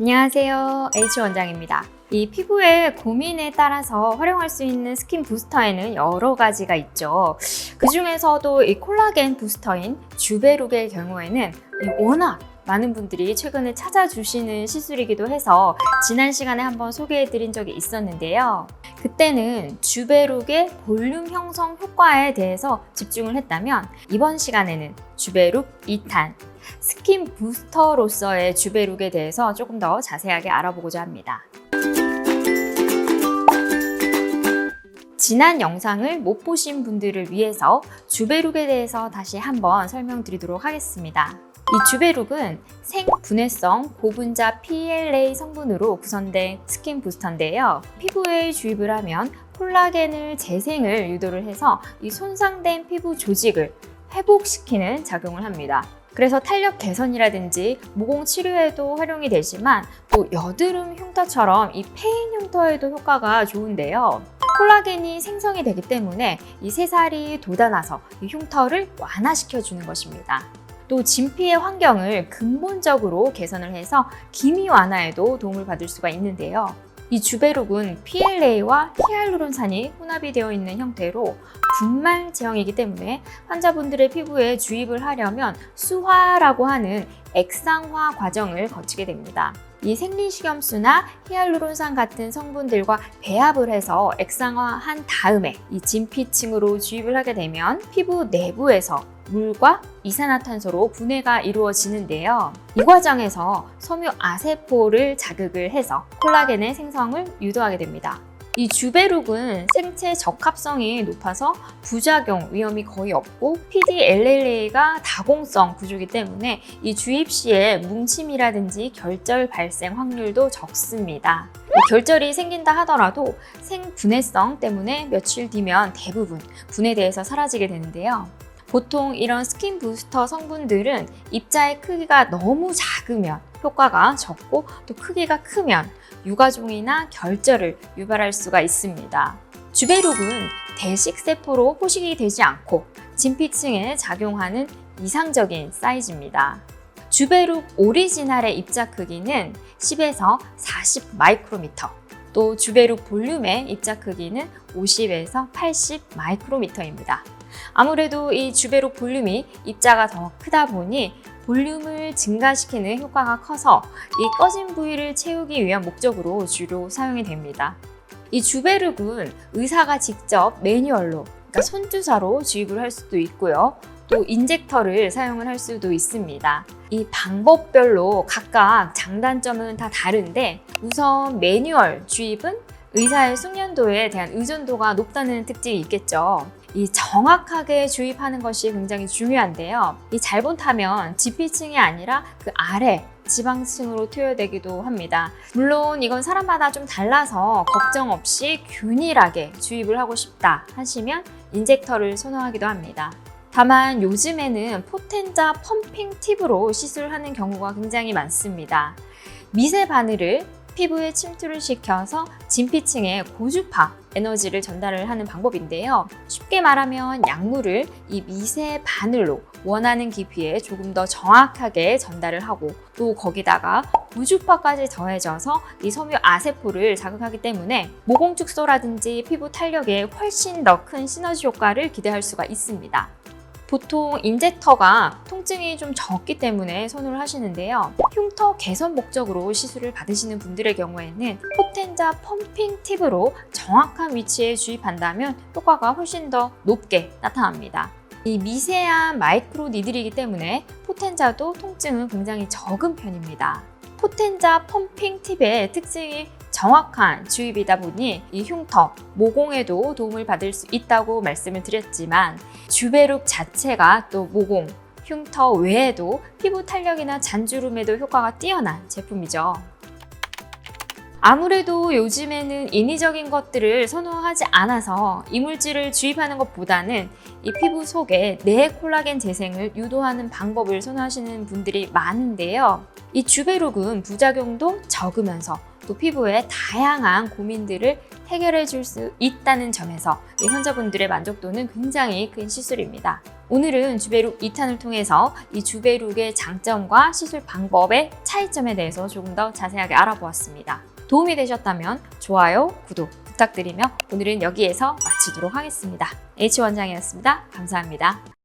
안녕하세요. H 원장입니다. 이 피부의 고민에 따라서 활용할 수 있는 스킨 부스터에는 여러 가지가 있죠. 그 중에서도 이 콜라겐 부스터인 주베룩의 경우에는 워낙 많은 분들이 최근에 찾아주시는 시술이기도 해서 지난 시간에 한번 소개해드린 적이 있었는데요. 그때는 주베룩의 볼륨 형성 효과에 대해서 집중을 했다면 이번 시간에는 주베룩 2탄 스킨 부스터로서의 주베룩에 대해서 조금 더 자세하게 알아보고자 합니다. 지난 영상을 못 보신 분들을 위해서 주베룩에 대해서 다시 한번 설명드리도록 하겠습니다. 이 주베룩은 생분해성 고분자 PLA 성분으로 구성된 스킨 부스터인데요. 피부에 주입을 하면 콜라겐을 재생을 유도를 해서 이 손상된 피부 조직을 회복시키는 작용을 합니다. 그래서 탄력 개선이라든지 모공 치료에도 활용이 되지만 또 여드름 흉터처럼 이 페인 흉터에도 효과가 좋은데요. 콜라겐이 생성이 되기 때문에 이 새살이 돋아나서 이 흉터를 완화시켜주는 것입니다. 또 진피의 환경을 근본적으로 개선을 해서 기미 완화에도 도움을 받을 수가 있는데요. 이 주베룩은 PLA와 히알루론산이 혼합이 되어 있는 형태로 분말 제형이기 때문에 환자분들의 피부에 주입을 하려면 수화라고 하는 액상화 과정을 거치게 됩니다. 이 생리식염수나 히알루론산 같은 성분들과 배합을 해서 액상화한 다음에 이 진피층으로 주입을 하게 되면 피부 내부에서 물과 이산화탄소로 분해가 이루어지는데요. 이 과정에서 섬유아세포를 자극을 해서 콜라겐의 생성을 유도하게 됩니다. 이 주베룩은 생체 적합성이 높아서 부작용 위험이 거의 없고 PDLLA가 다공성 구조이기 때문에 이 주입 시에 뭉침이라든지 결절 발생 확률도 적습니다. 결절이 생긴다 하더라도 생분해성 때문에 며칠 뒤면 대부분 분해돼서 사라지게 되는데요. 보통 이런 스킨 부스터 성분들은 입자의 크기가 너무 작으면 효과가 적고 또 크기가 크면 유가종이나 결절을 유발할 수가 있습니다. 주베룩은 대식세포로 포식이 되지 않고 진피층에 작용하는 이상적인 사이즈입니다. 주베룩 오리지널의 입자 크기는 10에서 40 마이크로미터, 또 주베룩 볼륨의 입자 크기는 50에서 80 마이크로미터입니다. 아무래도 이 주베룩 볼륨이 입자가 더 크다 보니 볼륨을 증가시키는 효과가 커서 이 꺼진 부위를 채우기 위한 목적으로 주로 사용이 됩니다. 이 주베룩은 의사가 직접 매뉴얼로, 그러니까 손주사로 주입을 할 수도 있고요. 또 인젝터를 사용을 할 수도 있습니다. 이 방법별로 각각 장단점은 다 다른데 우선 매뉴얼 주입은 의사의 숙련도에 대한 의존도가 높다는 특징이 있겠죠. 이 정확하게 주입하는 것이 굉장히 중요한데요. 이 잘못하면 진피층이 아니라 그 아래 지방층으로 투여되기도 합니다. 물론 이건 사람마다 좀 달라서 걱정 없이 균일하게 주입을 하고 싶다 하시면 인젝터를 선호하기도 합니다. 다만 요즘에는 포텐자 펌핑 팁으로 시술하는 경우가 굉장히 많습니다. 미세 바늘을 피부에 침투를 시켜서 진피층에 고주파 에너지를 전달을 하는 방법인데요. 쉽게 말하면 약물을 이 미세 바늘로 원하는 깊이에 조금 더 정확하게 전달을 하고 또 거기다가 고주파까지 더해져서 이 섬유아세포를 자극하기 때문에 모공 축소라든지 피부 탄력에 훨씬 더 큰 시너지 효과를 기대할 수가 있습니다. 보통 인젝터가 통증이 좀 적기 때문에 선호를 하시는데요. 흉터 개선 목적으로 시술을 받으시는 분들의 경우에는 포텐자 펌핑 팁으로 정확한 위치에 주입한다면 효과가 훨씬 더 높게 나타납니다. 이 미세한 마이크로 니들이기 때문에 포텐자도 통증은 굉장히 적은 편입니다. 포텐자 펌핑 팁의 특징이 정확한 주입이다 보니 이 흉터, 모공에도 도움을 받을 수 있다고 말씀을 드렸지만 주베룩 자체가 또 모공, 흉터 외에도 피부 탄력이나 잔주름에도 효과가 뛰어난 제품이죠. 아무래도 요즘에는 인위적인 것들을 선호하지 않아서 이물질을 주입하는 것보다는 이 피부 속에 내 콜라겐 재생을 유도하는 방법을 선호하시는 분들이 많은데요. 이 주베룩은 부작용도 적으면서 또 피부에 다양한 고민들을 해결해 줄 수 있다는 점에서 이 환자분들의 만족도는 굉장히 큰 시술입니다. 오늘은 주베룩 2탄을 통해서 이 주베룩의 장점과 시술 방법의 차이점에 대해서 조금 더 자세하게 알아보았습니다. 도움이 되셨다면 좋아요, 구독 부탁드리며 오늘은 여기에서 마치도록 하겠습니다. H원장이었습니다. 감사합니다.